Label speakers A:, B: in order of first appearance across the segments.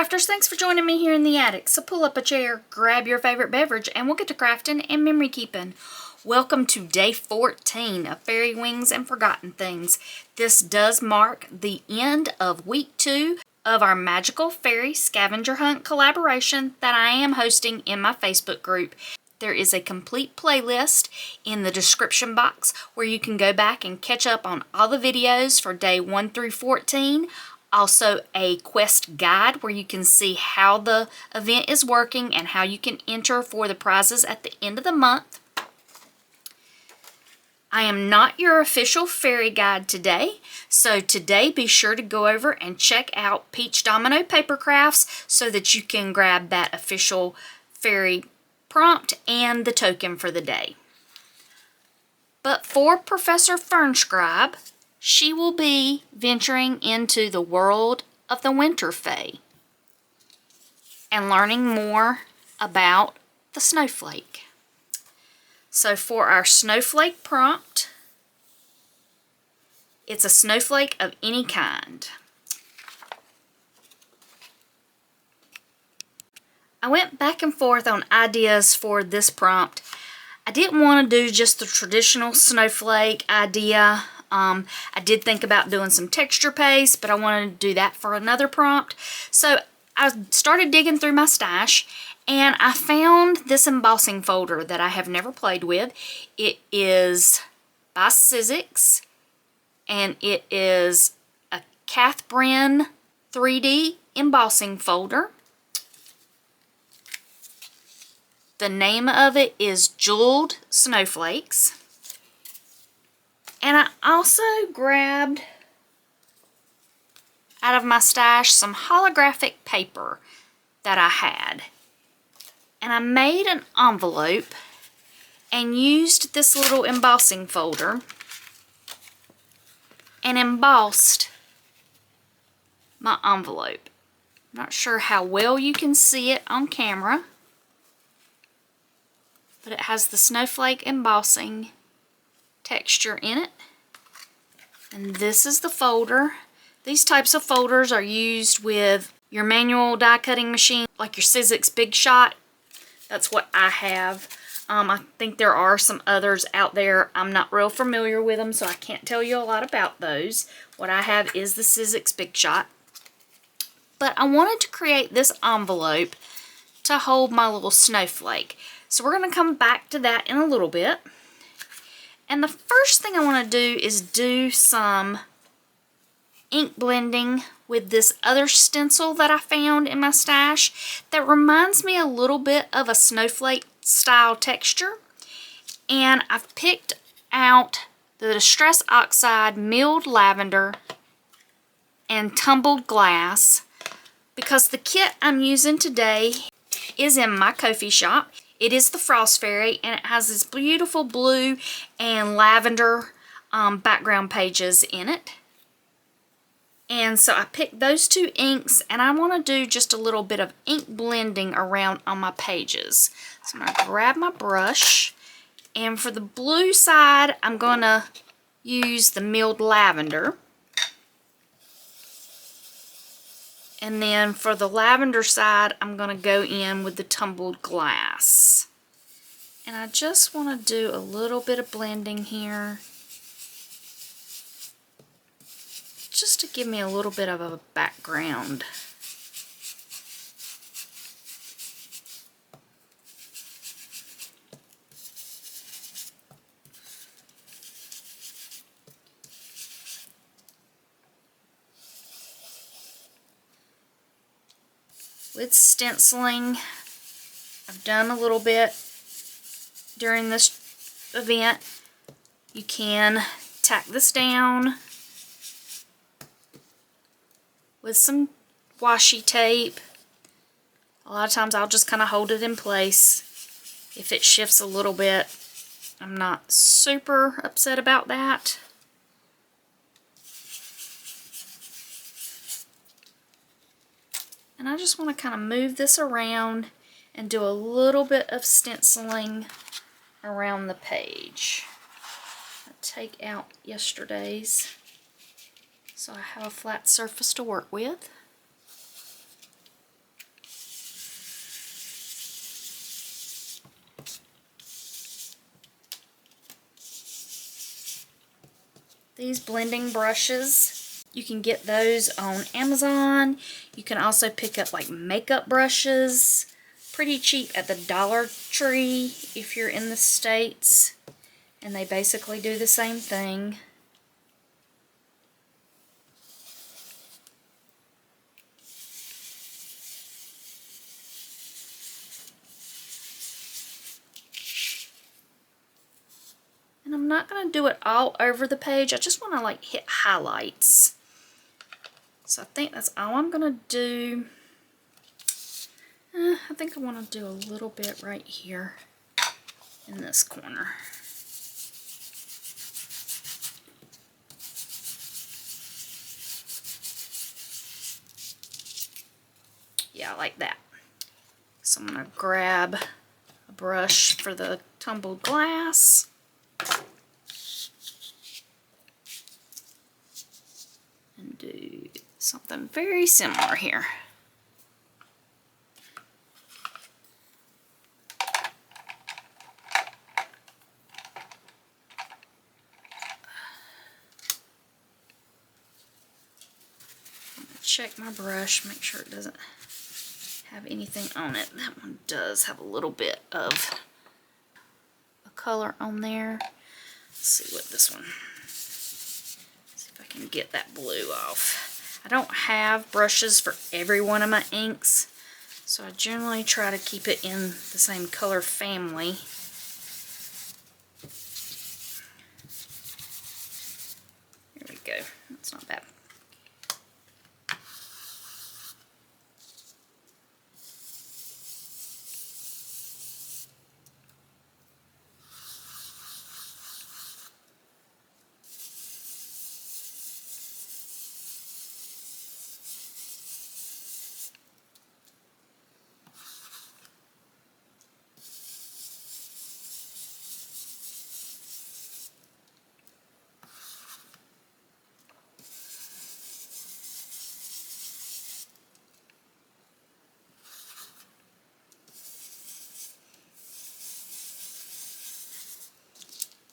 A: crafters, thanks for joining me here in the attic. So pull up a chair, grab your favorite beverage, and we'll get to crafting and memory keeping. Welcome to day 14 of Fairy Wings and Forgotten Things. This does mark the end of week 2 of our Magical Fairy Scavenger Hunt collaboration that I am hosting in my Facebook group. There is a complete playlist in the description box where you can go back and catch up on all the videos for day 1 through 14. Also a quest guide where you can see how the event is working and how you can enter for the prizes at the end of the month. I am not your official fairy guide today, so today be sure to go over and check out Peach Domino Paper Crafts so that you can grab that official fairy prompt and the token for the day. But for Professor Fernscribe, she will be venturing into the world of the Winter Fae and learning more about the snowflake. So for our snowflake prompt, it's a snowflake of any kind. I went back and forth on ideas for this prompt. I didn't want to do just the traditional snowflake idea. I did think about doing some texture paste, but I wanted to do that for another prompt. So I started digging through my stash and I found this embossing folder that I have never played with. It is by Sizzix and it is a Catherine 3D embossing folder. The name of it is Jeweled Snowflakes. And I also grabbed out of my stash some holographic paper that I had. And I made an envelope and used this little embossing folder and embossed my envelope. I'm not sure how well you can see it on camera, but it has the snowflake embossing texture in it. And this is the folder. These types of folders are used with your manual die cutting machine, like your Sizzix Big Shot. That's what I have. I think there are some others out there. I'm not real familiar with them, so I can't tell you a lot about those. What I have is the Sizzix Big Shot. But I wanted to create this envelope to hold my little snowflake. So we're going to come back to that in a little bit. And the first thing I want to do is do some ink blending with this other stencil that I found in my stash that reminds me a little bit of a snowflake style texture. And I've picked out the Distress Oxide, Milled Lavender, and Tumbled Glass because the kit I'm using today is in my Ko-fi shop. It is the Frost Fairy, and it has this beautiful blue and lavender background pages in it. And so I picked those two inks, and I want to do just a little bit of ink blending around on my pages. So I'm going to grab my brush, and for the blue side, I'm going to use the Milled Lavender. And then for the lavender side, I'm going to go in with the Tumbled Glass. And I just want to do a little bit of blending here, just to give me a little bit of a background. With stenciling, I've done a little bit during this event. You can tack this down with some washi tape. A lot of times I'll just kind of hold it in place. If it shifts a little bit, I'm not super upset about that. And I just want to kind of move this around and do a little bit of stenciling around the page. I'll take out yesterday's so I have a flat surface to work with. these blending brushes. You can get those on Amazon. You can also pick up like makeup brushes, pretty cheap at the Dollar Tree if you're in the States. And they basically do the same thing. And I'm not going to do it all over the page. I just want to like hit highlights. So I think that's all I'm going to do. I think I want to do a little bit right here in this corner. Yeah, I like that. So I'm going to grab a brush for the tumbled glass. And do something very similar here. Check my brush, make sure it doesn't have anything on it. That one does have a little bit of a color on there. Let's see what this one, see if I can get that blue off. I don't have brushes for every one of my inks, so I generally try to keep it in the same color family. There we go, that's not bad.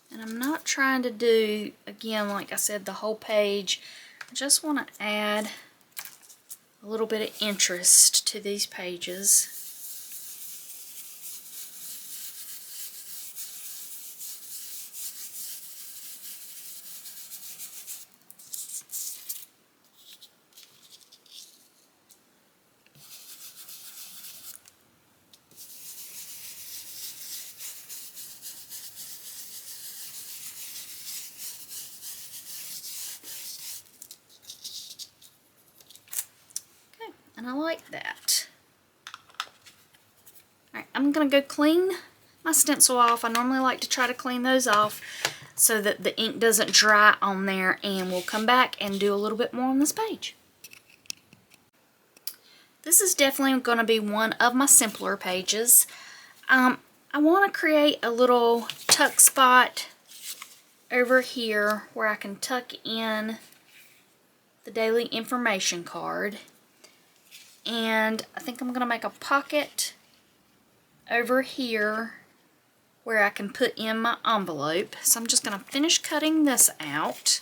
A: And I'm not trying to do, again, like I said, the whole page. I just want to add a little bit of interest to these pages. And I like that. Alright, I'm going to go clean my stencil off. I normally like to try to clean those off so that the ink doesn't dry on there, and we'll come back and do a little bit more on this page. This is definitely going to be one of my simpler pages. I want to create a little tuck spot over here where I can tuck in the daily information card. And I think I'm going to make a pocket over here where I can put in my envelope. So I'm just going to finish cutting this out.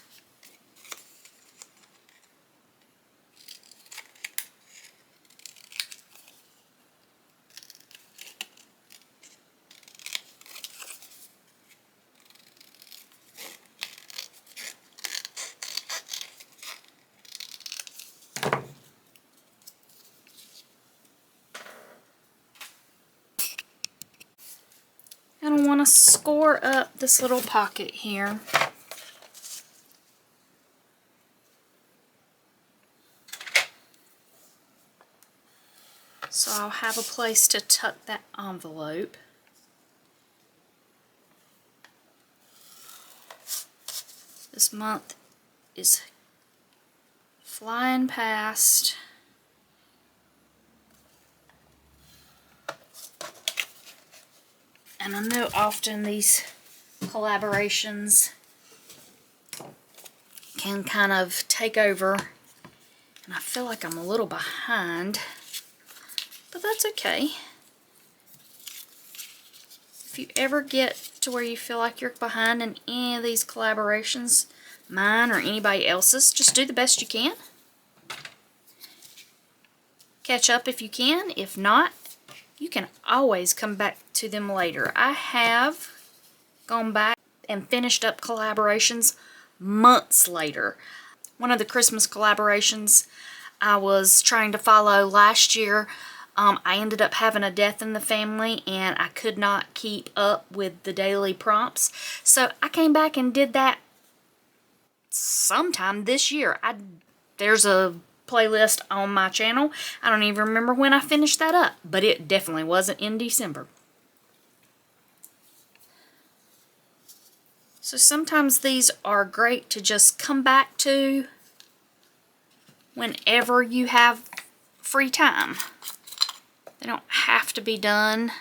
A: And I want to score up this little pocket here. So I'll have a place to tuck that envelope. This month is flying past. And I know often these collaborations can kind of take over, and I feel like I'm a little behind, but that's okay. If you ever get to where you feel like you're behind in any of these collaborations, mine or anybody else's. Just do the best you can. Catch up if you can. If not, you can always come back to them later. I have gone back and finished up collaborations months later. One of the Christmas collaborations I was trying to follow last year, I ended up having a death in the family and I could not keep up with the daily prompts. So I came back and did that sometime this year. There's a playlist on my channel. I don't even remember when I finished that up, but it definitely wasn't in December. So sometimes these are great to just come back to whenever you have free time. They don't have to be done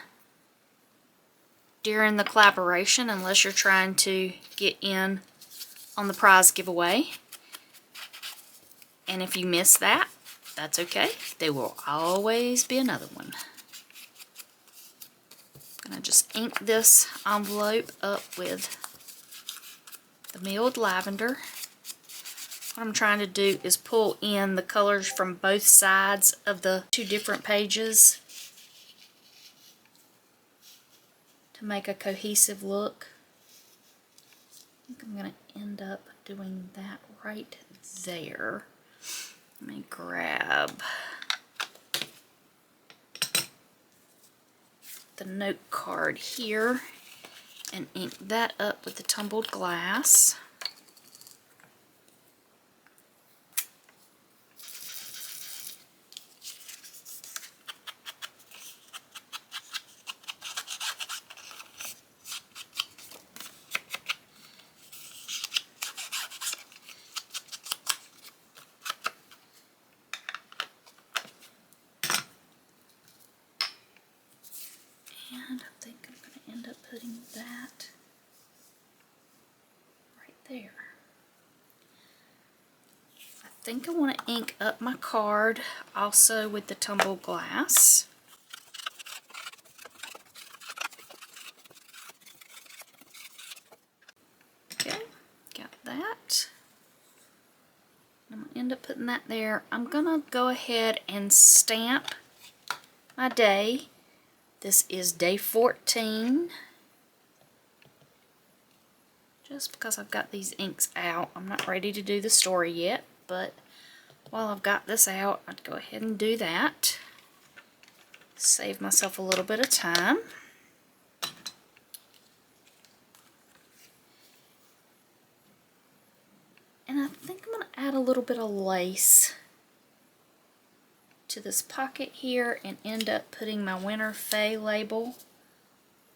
A: during the collaboration unless you're trying to get in on the prize giveaway. And if you miss that, that's okay. There will always be another one. I'm going to just ink this envelope up with the milled lavender. What I'm trying to do is pull in the colors from both sides of the two different pages to make a cohesive look. I think I'm going to end up doing that right there. Let me grab the note card here and ink that up with the tumbled glass. And I think I'm going to end up putting that right there. I think I want to ink up my card also with the tumbled glass. Okay, got that. I'm going to end up putting that there. I'm going to go ahead and stamp my day. This is day 14. Just because I've got these inks out, I'm not ready to do the story yet, but while I've got this out, I'd go ahead and do that. Save myself a little bit of time. And I think I'm going to add a little bit of lace to this pocket here and end up putting my Winter Fae label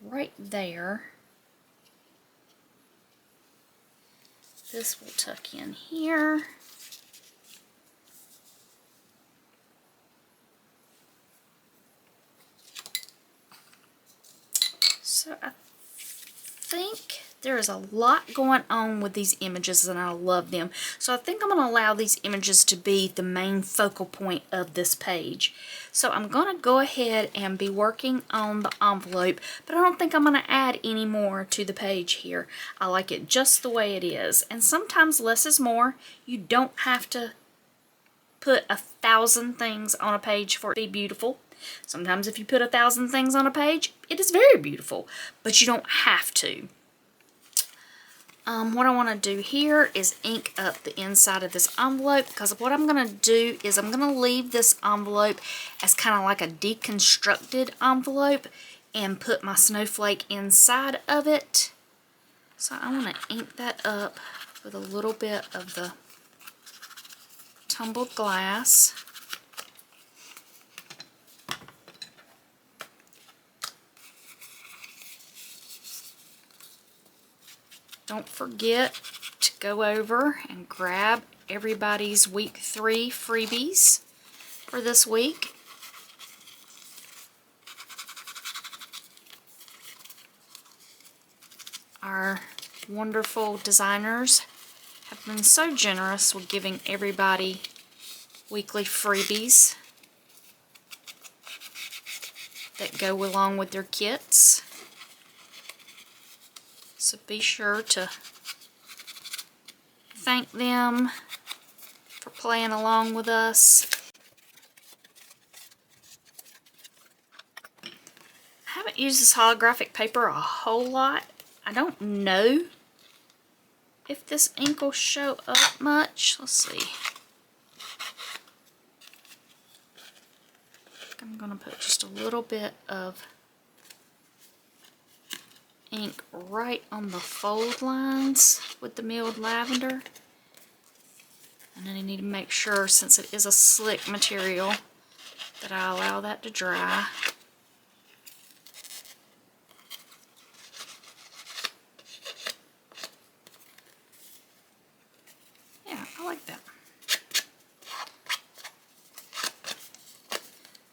A: right there. This will tuck in here. So I think there is a lot going on with these images and I love them. So I think I'm going to allow these images to be the main focal point of this page. So I'm going to go ahead and be working on the envelope, but I don't think I'm going to add any more to the page here. I like it just the way it is. And sometimes less is more. You don't have to put 1,000 things on a page for it to be beautiful. Sometimes if you put 1,000 things on a page, it is very beautiful, but you don't have to. What I want to do here is ink up the inside of this envelope, because what I'm going to do is I'm going to leave this envelope as kind of like a deconstructed envelope and put my snowflake inside of it. So I want to ink that up with a little bit of the tumbled glass. Don't forget to go over and grab everybody's week 3 freebies for this week. Our wonderful designers have been so generous with giving everybody weekly freebies that go along with their kits. So be sure to thank them for playing along with us. I haven't used this holographic paper a whole lot. I don't know if this ink will show up much. Let's see. I'm going to put just a little bit of ink right on the fold lines with the milled lavender. And then I need to make sure, since it is a slick material, that I allow that to dry. Yeah, I like that.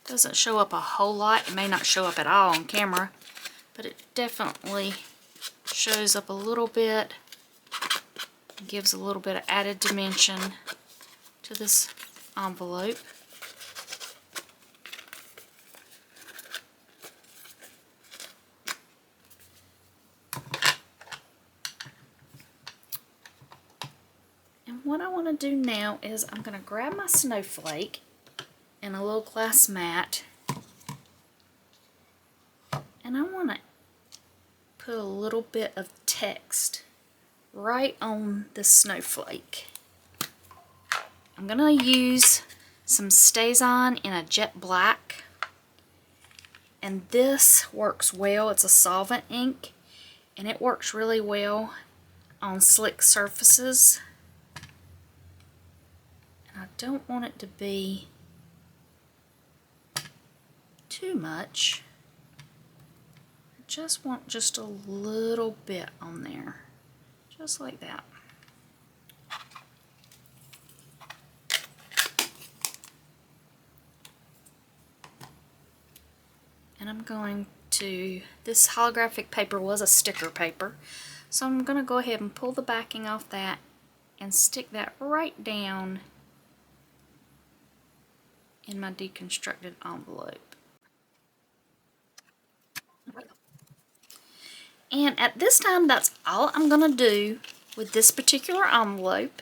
A: Doesn't show up a whole lot. It may not show up at all on camera, but it definitely shows up a little bit. It gives a little bit of added dimension to this envelope. And what I want to do now is I'm going to grab my snowflake and a little glass mat, and I want to put a little bit of text right on the snowflake. I'm going to use some StazOn in a jet black, and this works well. It's a solvent ink, and it works really well on slick surfaces. And I don't want it to be too much. I just want just a little bit on there, just like that. And I'm going to, this holographic paper was a sticker paper, so I'm going to go ahead and pull the backing off that and stick that right down in my deconstructed envelope. And at this time, that's all I'm going to do with this particular envelope.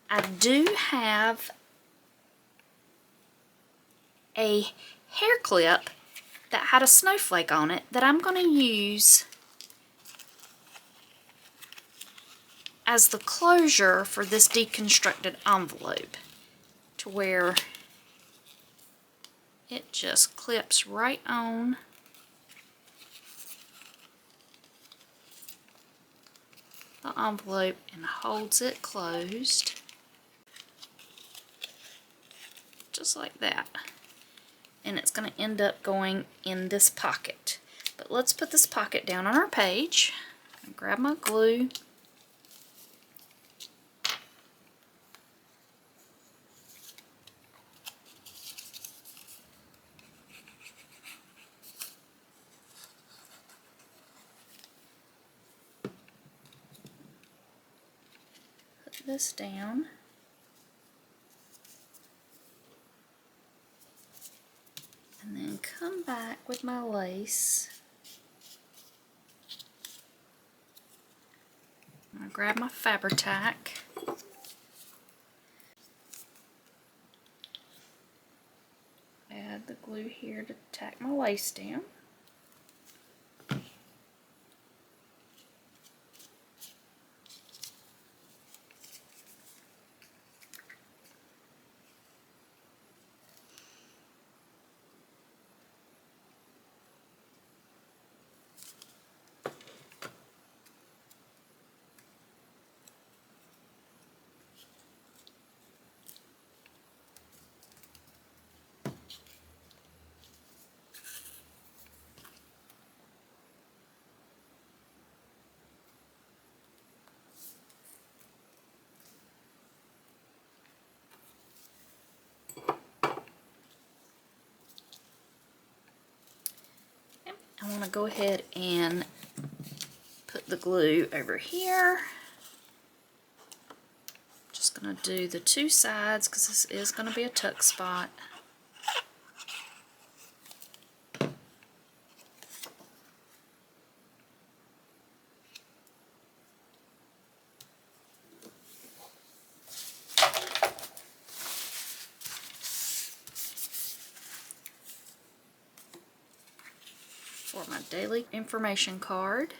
A: I do have a hair clip that had a snowflake on it that I'm going to use as the closure for this deconstructed envelope, to where it just clips right on the envelope and holds it closed, just like that. And it's going to end up going in this pocket. But let's put this pocket down on our page. Grab my glue. Put this down. And then come back with my lace. I'm going to grab my Fabri-Tac. Add the glue here to tack my lace down. I want to go ahead and put the glue over here. Just going to do the two sides because this is going to be a tuck spot. for my daily information card.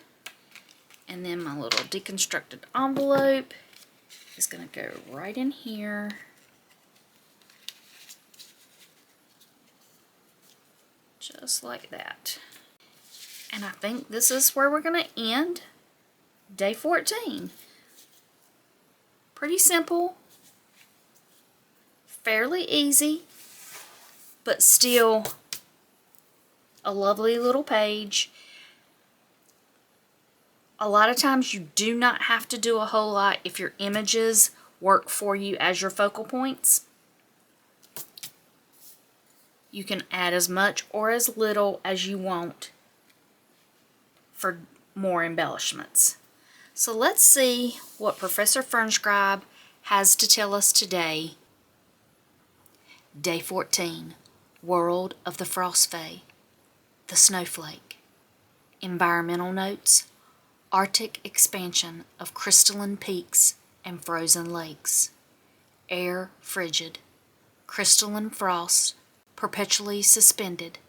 A: And then my little deconstructed envelope is going to go right in here. Just like that. And I think this is where we're going to end day 14. Pretty simple, fairly easy, but still a lovely little page. A lot of times you do not have to do a whole lot if your images work for you as your focal points. You can add as much or as little as you want for more embellishments. So let's see what Professor Fernscribe has to tell us today. Day 14, World of the Frost Fae, the Snowflake. Environmental notes: Arctic expansion of crystalline peaks and frozen lakes. Air frigid. Crystalline frost perpetually suspended.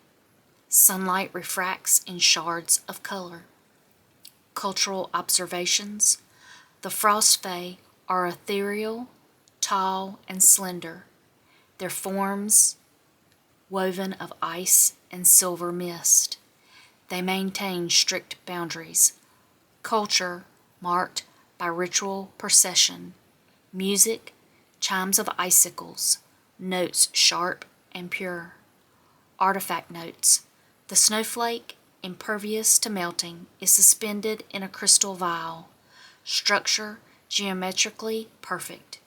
A: Sunlight refracts in shards of color. Cultural observations: the Frost Fae are ethereal, tall, and slender. Their forms woven of ice and silver mist. They maintain strict boundaries. Culture marked by ritual procession, music, chimes of icicles, notes sharp and pure. Artifact notes: the snowflake, impervious to melting, is suspended in a crystal vial. Structure geometrically perfect,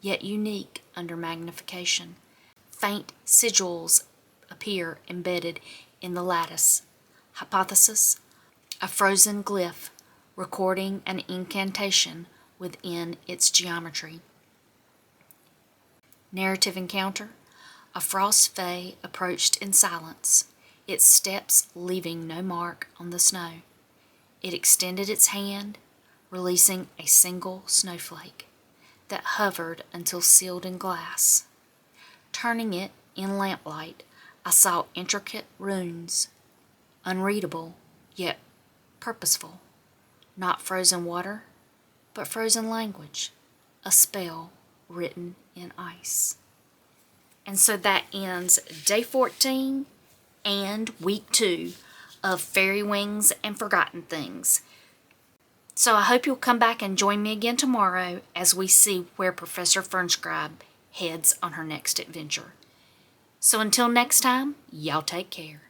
A: yet unique under magnification. Faint sigils appear embedded in the lattice. Hypothesis: a frozen glyph recording an incantation within its geometry. Narrative encounter: a Frost Fae approached in silence, its steps leaving no mark on the snow. It extended its hand, releasing a single snowflake that hovered until sealed in glass. Turning it in lamplight, I saw intricate runes, unreadable yet purposeful. Not frozen water, but frozen language, a spell written in ice. And so that ends day 14 and week 2 of Fairy Wings and Forgotten Things. So I hope you'll come back and join me again tomorrow as we see where Professor Fernscribe heads on her next adventure. So until next time, y'all take care.